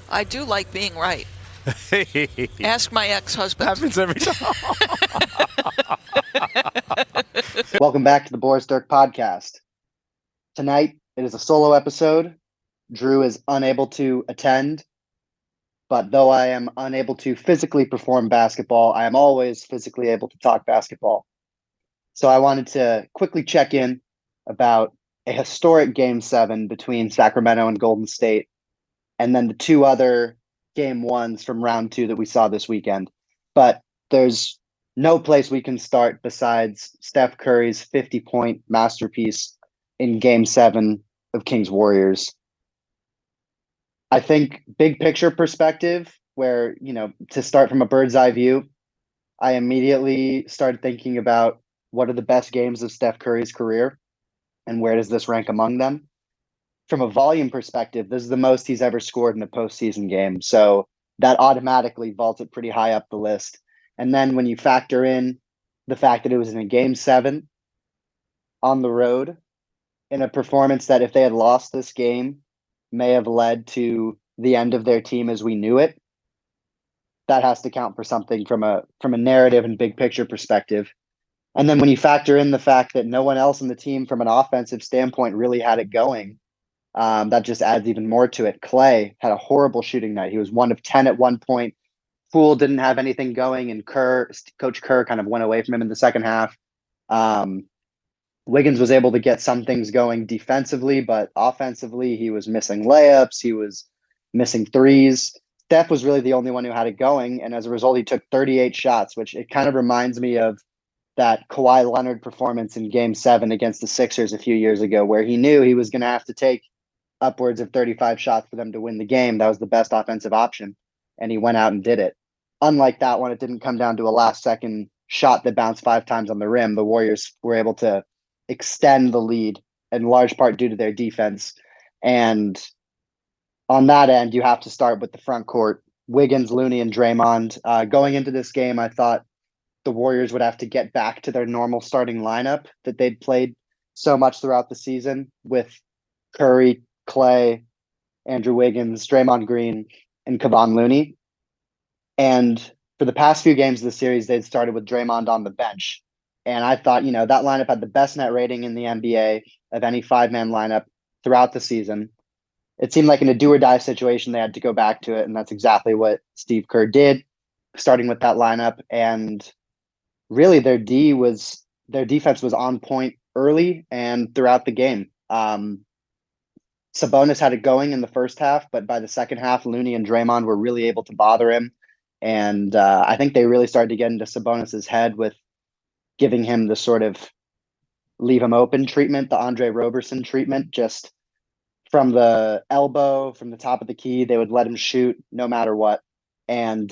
I do like being right. Ask my ex-husband. Happens every time. Welcome back to the Boris Dirk podcast. Tonight, it is a solo episode. Drew is unable to attend, but though I am unable to physically perform basketball, I am always physically able to talk basketball. So I wanted to quickly check in about a historic Game 7 between Sacramento and Golden State, and then the two other Game 1s from round 2 that we saw this weekend. But there's no place we can start besides Steph Curry's 50-point masterpiece in Game 7 of Kings Warriors. I think big picture perspective, where, to start from a bird's eye view, I immediately started thinking about what are the best games of Steph Curry's career and where does this rank among them. From a volume perspective, this is the most he's ever scored in a postseason game. So that automatically vaults it pretty high up the list. And then when you factor in the fact that it was in a Game 7 on the road, in a performance that if they had lost this game may have led to the end of their team as we knew it, that has to count for something from a narrative and big picture perspective. And then when you factor in the fact that no one else in the team from an offensive standpoint really had it going, that just adds even more to it. Clay had a horrible shooting night. He was 1 of 10 at one point. Poole didn't have anything going, and Coach Kerr kind of went away from him in the second half. Wiggins was able to get some things going defensively, but offensively, he was missing layups. He was missing threes. Steph was really the only one who had it going, and as a result, he took 38 shots, which it kind of reminds me of that Kawhi Leonard performance in Game 7 against the Sixers a few years ago, where he knew he was going to have to take upwards of 35 shots for them to win the game. That was the best offensive option, and he went out and did it. Unlike that one, it didn't come down to a last-second shot that bounced 5 times on the rim. The Warriors were able to extend the lead in large part due to their defense. And on that end, you have to start with the front court. Wiggins, Looney, and Draymond. Going into this game, I thought the Warriors would have to get back to their normal starting lineup that they'd played so much throughout the season with Curry, Clay, Andrew Wiggins, Draymond Green, and Kevon Looney. And for the past few games of the series, they'd started with Draymond on the bench. And I thought, that lineup had the best net rating in the NBA of any 5-man lineup throughout the season. It seemed like in a do or die situation, they had to go back to it. And that's exactly what Steve Kerr did, starting with that lineup. And really their defense was on point early and throughout the game. Sabonis had it going in the first half, but by the second half, Looney and Draymond were really able to bother him. And I think they really started to get into Sabonis's head with giving him the sort of leave him open treatment, the Andre Roberson treatment, just from the elbow, from the top of the key, they would let him shoot no matter what. And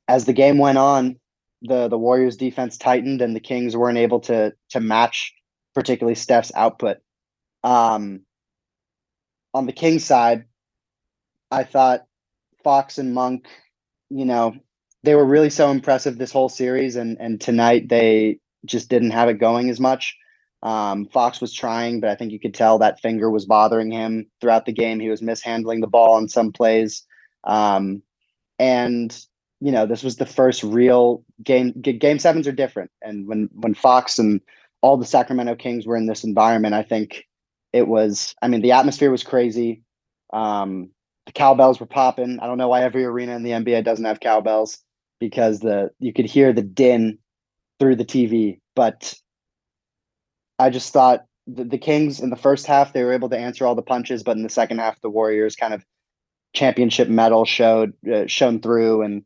as the game went on, the Warriors defense tightened and the Kings weren't able to match particularly Steph's output. On the Kings side, I thought Fox and Monk, they were really so impressive this whole series, and tonight they just didn't have it going as much. Fox was trying, but I think you could tell that finger was bothering him throughout the game. He was mishandling the ball on some plays. And this was the first real game. Game sevens are different. And when Fox and all the Sacramento Kings were in this environment, I think the atmosphere was crazy. The cowbells were popping. I don't know why every arena in the NBA doesn't have cowbells, because you could hear the din through the TV. But I just thought the Kings in the first half, they were able to answer all the punches, but in the second half, the Warriors kind of championship medal shone through, and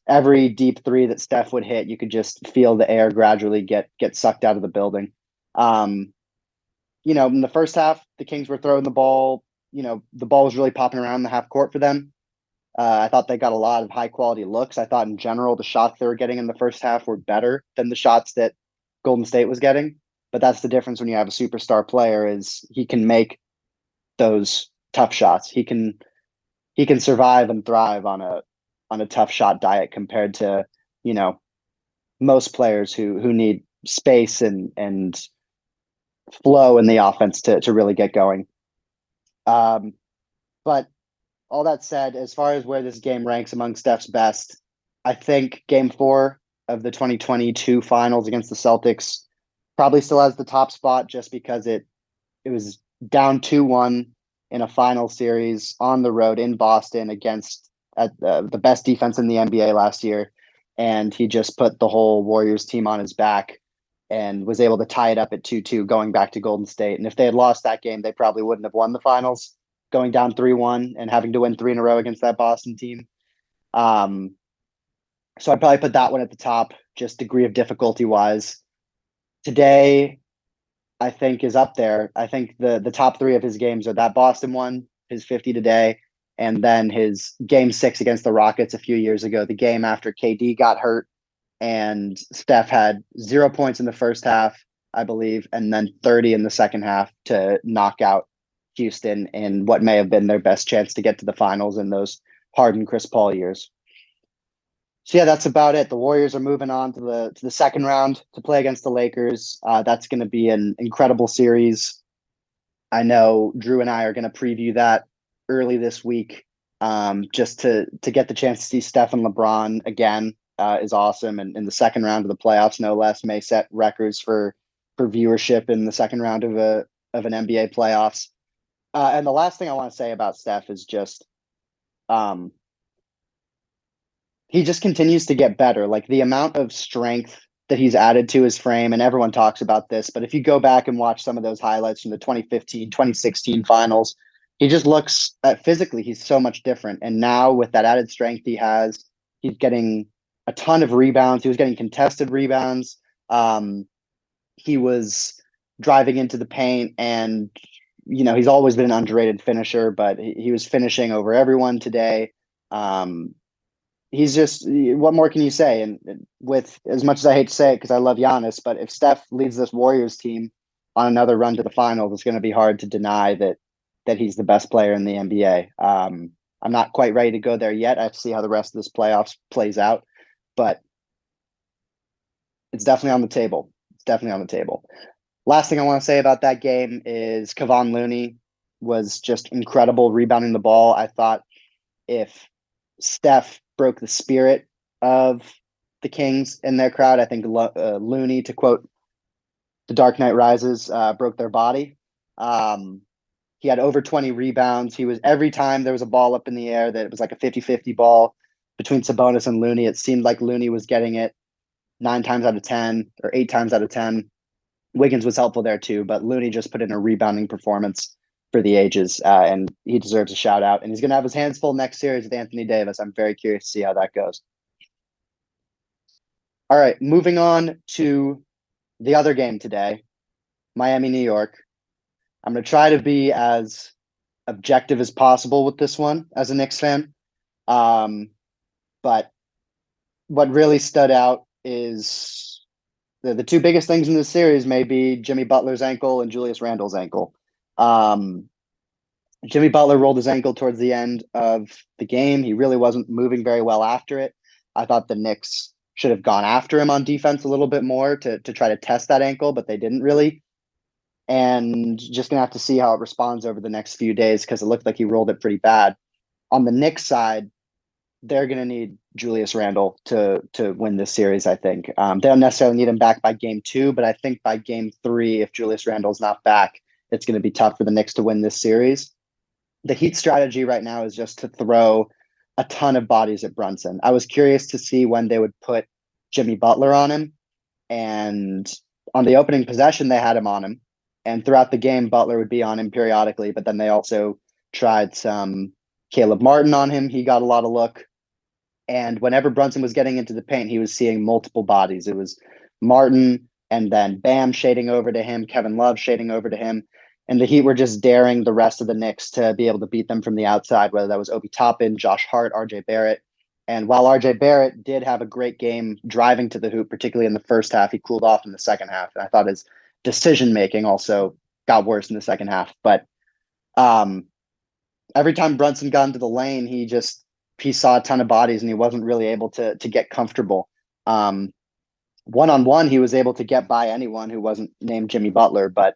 every deep three that Steph would hit, you could just feel the air gradually get sucked out of the building. In the first half, the Kings were throwing the ball. The ball was really popping around the half court for them. I thought they got a lot of high quality looks. I thought in general, the shots they were getting in the first half were better than the shots that Golden State was getting. But that's the difference when you have a superstar player, is he can make those tough shots. He can survive and thrive on a tough shot diet compared to, most players who need space and flow in the offense to really get going. But all that said, as far as where this game ranks among Steph's best, I think Game 4 of the 2022 Finals against the Celtics probably still has the top spot just because it was down 2-1 in a final series on the road in Boston against the best defense in the NBA last year. And he just put the whole Warriors team on his back and was able to tie it up at 2-2 going back to Golden State. And if they had lost that game, they probably wouldn't have won the finals, going down 3-1 and having to win 3 in a row against that Boston team. So I'd probably put that one at the top, just degree of difficulty wise. Today, I think, is up there. I think the top 3 of his games are that Boston one, his 50 today, and then his game 6 against the Rockets a few years ago, the game after KD got hurt and Steph had 0 points in the first half, I believe, and then 30 in the second half to knock out Houston in what may have been their best chance to get to the finals in those Harden Chris Paul years. So yeah, that's about it. The Warriors are moving on to the second round to play against the Lakers. That's going to be an incredible series. I know Drew and I are going to preview that early this week, just to get the chance to see Steph and LeBron again is awesome. And in the second round of the playoffs, no less, may set records for viewership in the second round of an NBA playoffs. And the last thing I want to say about Steph is just he just continues to get better. Like the amount of strength that he's added to his frame, and everyone talks about this, but if you go back and watch some of those highlights from the 2015, 2016 finals, he just looks physically, he's so much different. And now with that added strength he has, he's getting a ton of rebounds. He was getting contested rebounds. He was driving into the paint, and he's always been an underrated finisher, but he was finishing over everyone today. He's just, what more can you say? And with, as much as I hate to say it because I love Giannis, but if Steph leads this Warriors team on another run to the finals, it's going to be hard to deny that he's the best player in the NBA. I'm not quite ready to go there yet. I have to see how the rest of this playoffs plays out, but it's definitely on the table. It's definitely on the table. Last thing I want to say about that game is Kevon Looney was just incredible rebounding the ball. I thought if Steph broke the spirit of the Kings in their crowd, I think Looney, to quote The Dark Knight Rises, broke their body. He had over 20 rebounds. He was, every time there was a ball up in the air that it was like a 50-50 ball between Sabonis and Looney, it seemed like Looney was getting it 9 times out of 10 or 8 times out of 10. Wiggins was helpful there too, but Looney just put in a rebounding performance for the ages, and he deserves a shout out. And he's going to have his hands full next series with Anthony Davis. I'm very curious to see how that goes. All right, moving on to the other game today, Miami, New York. I'm going to try to be as objective as possible with this one as a Knicks fan. But what really stood out is the 2 biggest things in this series may be Jimmy Butler's ankle and Julius Randle's ankle. Jimmy Butler rolled his ankle towards the end of the game. He really wasn't moving very well after it. I thought the Knicks should have gone after him on defense a little bit more to try to test that ankle, but they didn't really. And just going to have to see how it responds over the next few days because it looked like he rolled it pretty bad. On the Knicks side, they're going to need Julius Randle to win this series, I think. They don't necessarily need him back by game 2, but I think by game 3, if Julius Randle's not back, it's going to be tough for the Knicks to win this series. The Heat strategy right now is just to throw a ton of bodies at Brunson. I was curious to see when they would put Jimmy Butler on him. And on the opening possession, they had him on him. And throughout the game, Butler would be on him periodically. But then they also tried some Caleb Martin on him. He got a lot of look. And whenever Brunson was getting into the paint, he was seeing multiple bodies. It was Martin and then Bam shading over to him, Kevin Love shading over to him. And the Heat were just daring the rest of the Knicks to be able to beat them from the outside, whether that was Obi Toppin, Josh Hart, RJ Barrett. And while RJ Barrett did have a great game driving to the hoop, particularly in the first half, he cooled off in the second half. And I thought his decision-making also got worse in the second half. But every time Brunson got into the lane, he saw a ton of bodies and he wasn't really able to get comfortable. One-on-one, he was able to get by anyone who wasn't named Jimmy Butler, but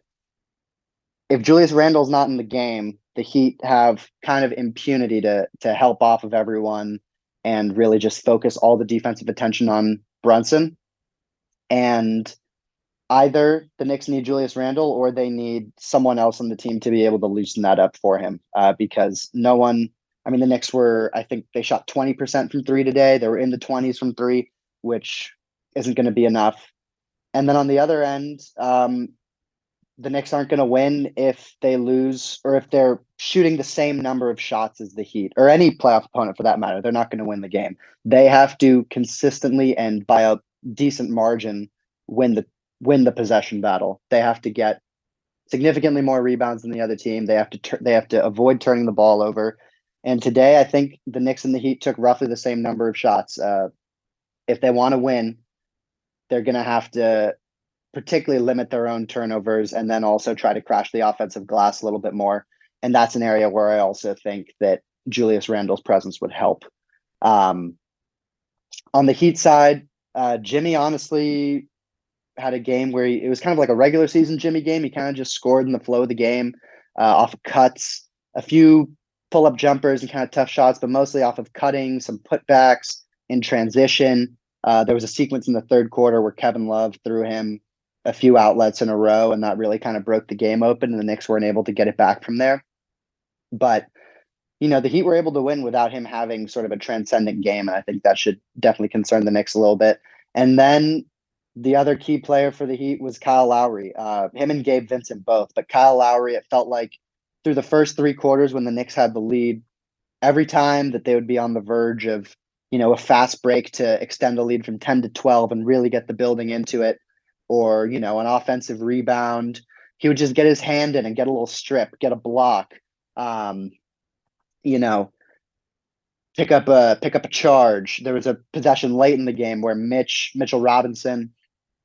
if Julius Randle's not in the game, the Heat have kind of impunity to help off of everyone and really just focus all the defensive attention on Brunson. And either the Knicks need Julius Randle or they need someone else on the team to be able to loosen that up for him. Because no one, I mean, the Knicks were, I think they shot 20% from three today. They were in the 20s from three, which isn't going to be enough. And then on the other end, the Knicks aren't going to win if they lose or if they're shooting the same number of shots as the Heat or any playoff opponent for that matter. They're not going to win the game. They have to consistently and by a decent margin win the possession battle. They have to get significantly more rebounds than the other team. They have to avoid turning the ball over. And today, I think the Knicks and the Heat took roughly the same number of shots. If they want to win, they're going to have to particularly limit their own turnovers and then also try to crash the offensive glass a little bit more. And that's an area where I also think that Julius Randle's presence would help. On the Heat side, Jimmy honestly had a game where it was kind of like a regular season Jimmy game. He kind of just scored in the flow of the game off of cuts, a few pull-up jumpers and kind of tough shots, but mostly off of cutting, some putbacks in transition. There was a sequence in the third quarter where Kevin Love threw him a few outlets in a row, and that really kind of broke the game open, and the Knicks weren't able to get it back from there. But, the Heat were able to win without him having sort of a transcendent game, and I think that should definitely concern the Knicks a little bit. And then the other key player for the Heat was Kyle Lowry. Him and Gabe Vincent both, but Kyle Lowry, it felt like through the first three quarters when the Knicks had the lead, every time that they would be on the verge of, a fast break to extend the lead from 10 to 12 and really get the building into it, or, an offensive rebound, he would just get his hand in and get a little strip, get a block, pick up a charge. There was a possession late in the game where Mitchell Robinson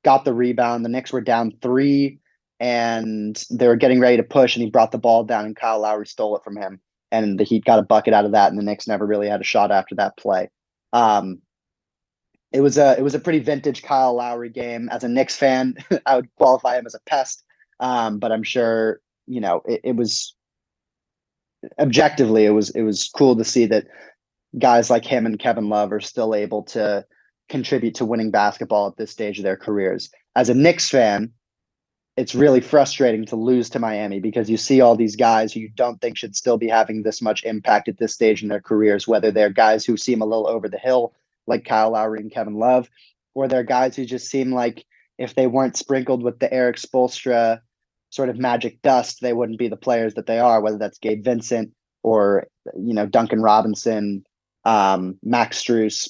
got the rebound. The Knicks were down 3 and they were getting ready to push, and he brought the ball down and Kyle Lowry stole it from him. And the Heat got a bucket out of that, and the Knicks never really had a shot after that play. It was a pretty vintage Kyle Lowry game. As a Knicks fan, I would qualify him as a pest. But I'm sure, it was objectively, it was cool to see that guys like him and Kevin Love are still able to contribute to winning basketball at this stage of their careers. As a Knicks fan, it's really frustrating to lose to Miami because you see all these guys who you don't think should still be having this much impact at this stage in their careers, whether they're guys who seem a little over the hill, like Kyle Lowry and Kevin Love, or they're guys who just seem like if they weren't sprinkled with the Eric Spoelstra sort of magic dust, they wouldn't be the players that they are, whether that's Gabe Vincent or, Duncan Robinson, Max Strus.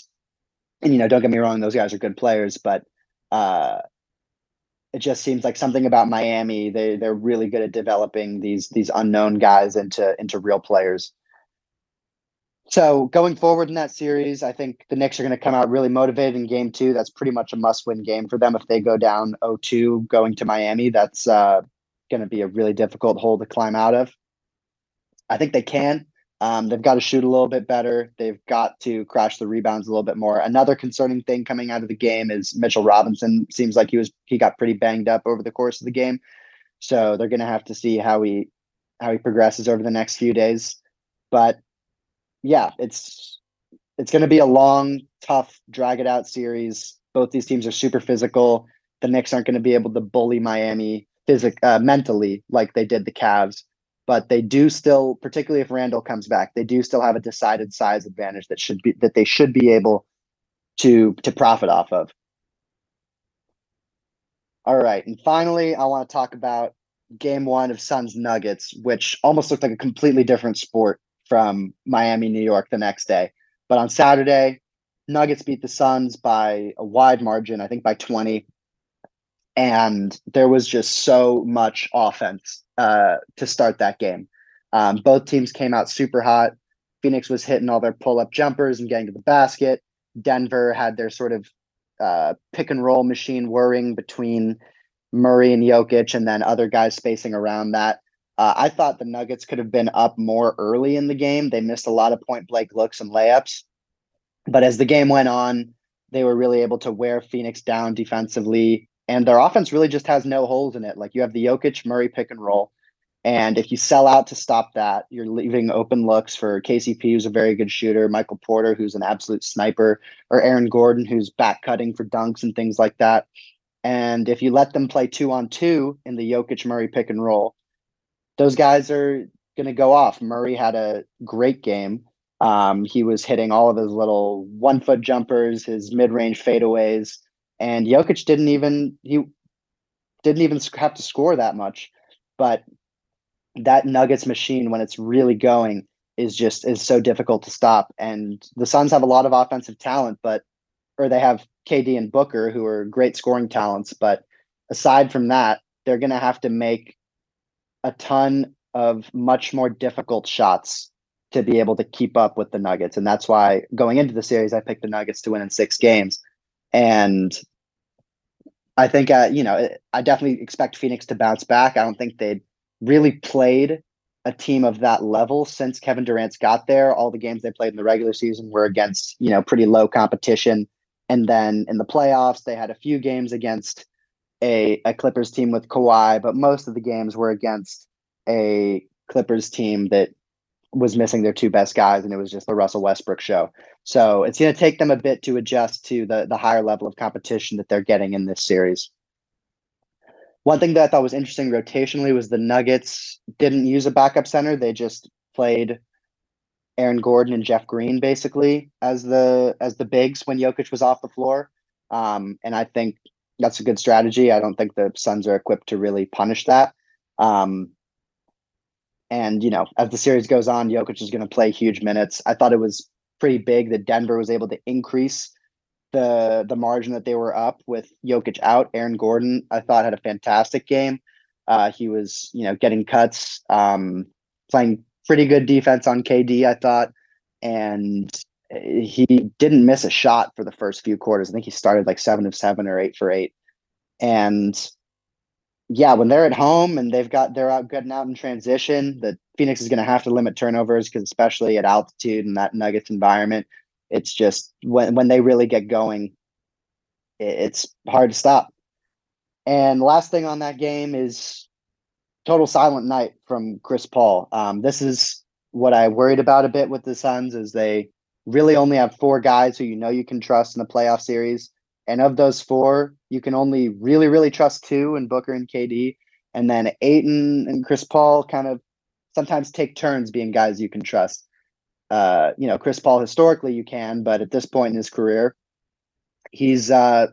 And, don't get me wrong, those guys are good players, but it just seems like something about Miami. They're really good at developing these unknown guys into real players. So going forward in that series, I think the Knicks are going to come out really motivated in game 2. That's pretty much a must-win game for them. If they go down 0-2 going to Miami, that's going to be a really difficult hole to climb out of. I think they can. They've got to shoot a little bit better. They've got to crash the rebounds a little bit more. Another concerning thing coming out of the game is Mitchell Robinson. Seems like he got pretty banged up over the course of the game. So they're going to have to see how he progresses over the next few days. But yeah, it's going to be a long, tough, drag it out series. Both these teams are super physical. The Knicks aren't going to be able to bully Miami mentally like they did the Cavs. But they do still, particularly if Randle comes back, they do still have a decided size advantage that they should be able to profit off of. All right, and finally, I want to talk about game 1 of Suns Nuggets, which almost looked like a completely different sport from Miami, New York the next day. But on Saturday, Nuggets beat the Suns by a wide margin, I think by 20. And there was just so much offense to start that game. Both teams came out super hot. Phoenix was hitting all their pull-up jumpers and getting to the basket. Denver had their sort of pick and roll machine whirring between Murray and Jokic, and then other guys spacing around that. I thought the Nuggets could have been up more early in the game. They missed a lot of point blank looks and layups. But as the game went on, they were really able to wear Phoenix down defensively. And their offense really just has no holes in it. Like you have the Jokic Murray pick and roll. And if you sell out to stop that, you're leaving open looks for KCP, who's a very good shooter, Michael Porter, who's an absolute sniper, or Aaron Gordon, who's back cutting for dunks and things like that. And if you let them play 2-on-2 in the Jokic Murray pick and roll, those guys are going to go off. Murray had a great game. He was hitting all of his little 1-foot jumpers, his mid-range fadeaways, and Jokic didn't even have to score that much. But that Nuggets machine, when it's really going, is so difficult to stop. And the Suns have a lot of offensive talent, or they have KD and Booker, who are great scoring talents. But aside from that, they're going to have to make a ton of much more difficult shots to be able to keep up with the Nuggets. And that's why going into the series, I picked the Nuggets to win in 6 games. And I think, I definitely expect Phoenix to bounce back. I don't think they'd really played a team of that level since Kevin Durant's got there. All the games they played in the regular season were against, pretty low competition. And then in the playoffs, they had a few games against a Clippers team with Kawhi, but most of the games were against a Clippers team that was missing their 2 best guys, and it was just the Russell Westbrook show. So it's going to take them a bit to adjust to the higher level of competition that they're getting in this series. One thing that I thought was interesting rotationally was the Nuggets didn't use a backup center. They just played Aaron Gordon and Jeff Green basically as the bigs when Jokic was off the floor. And I think that's a good strategy. I don't think the Suns are equipped to really punish that. And, as the series goes on, Jokic is going to play huge minutes. I thought it was pretty big that Denver was able to increase the margin that they were up with Jokic out. Aaron Gordon, I thought, had a fantastic game. He was, getting cuts, playing pretty good defense on KD, I thought. And he didn't miss a shot for the first few quarters. I think he started like 7 of 7 or 8 for 8. And yeah, when they're at home and they're out getting out in transition, the Phoenix is going to have to limit turnovers because especially at altitude and that Nuggets environment, it's just when they really get going, it's hard to stop. And the last thing on that game is total silent night from Chris Paul. This is what I worried about a bit with the Suns is they really only have 4 guys who you can trust in the playoff series. And of those 4, you can only really, really trust 2 in Booker and KD. And then Ayton and Chris Paul kind of sometimes take turns being guys you can trust. Chris Paul historically you can, but at this point in his career, he's kind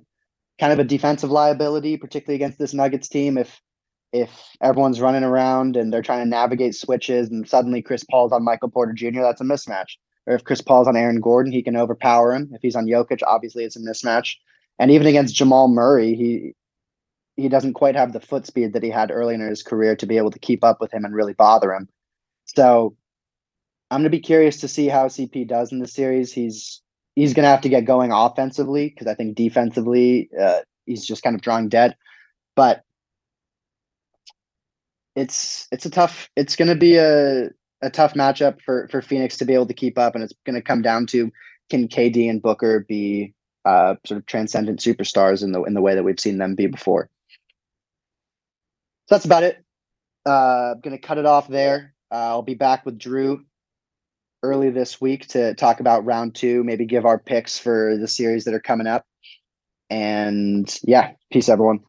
of a defensive liability, particularly against this Nuggets team. If everyone's running around and they're trying to navigate switches and suddenly Chris Paul's on Michael Porter Jr., that's a mismatch. Or if Chris Paul's on Aaron Gordon, he can overpower him. If he's on Jokic, obviously it's a mismatch. And even against Jamal Murray, he doesn't quite have the foot speed that he had early in his career to be able to keep up with him and really bother him. So I'm going to be curious to see how CP does in the series. He's going to have to get going offensively because I think defensively he's just kind of drawing dead. But it's going to be a tough matchup for Phoenix to be able to keep up, and it's going to come down to can KD and Booker be sort of transcendent superstars in the way that we've seen them be before. So that's about it. I'm going to cut it off there. I'll be back with Drew early this week to talk about round 2, maybe give our picks for the series that are coming up. And yeah, peace everyone.